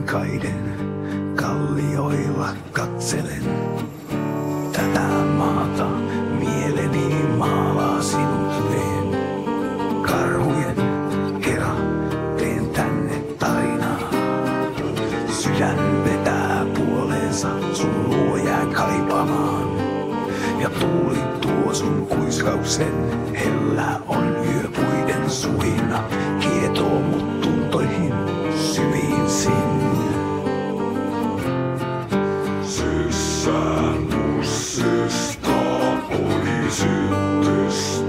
kuninkaiden kallioilla katselen. Tätä maata mieleni maalaa sinut veen. Karhujen kera teen tänne tarinaa. Sydän vetää puoleensa sun luojaa kaipaamaan. Ja tuuli tuo sun kuiskauksen, hellä on yöpuiden suhina. Kietoo mut tuntoihin syviin sinne. Sisäänussista oli sytystä.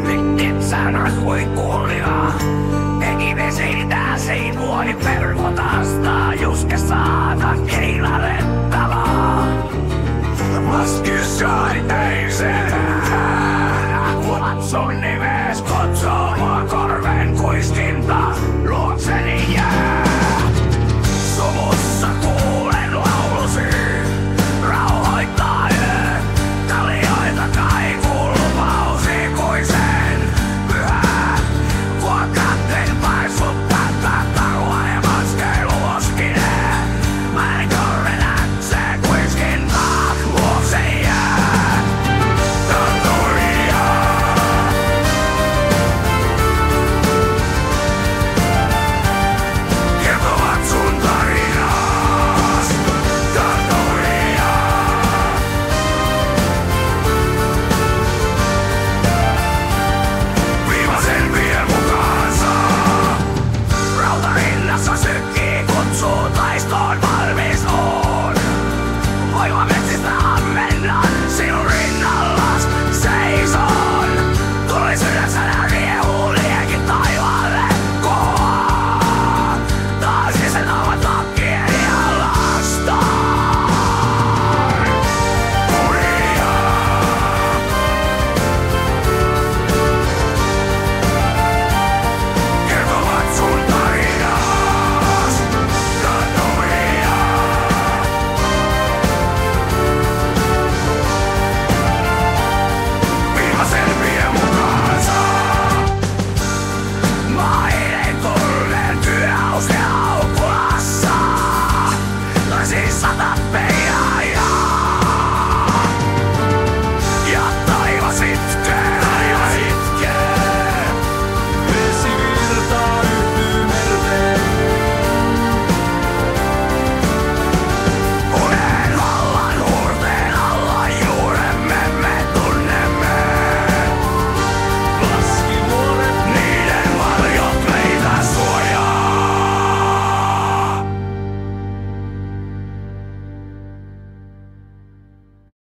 Nyt et sanas voi kuolia. Vesiltää sein vuori perkotastaa, juske saata keilalettavaa. Must you shine days and kuolat sun nimen.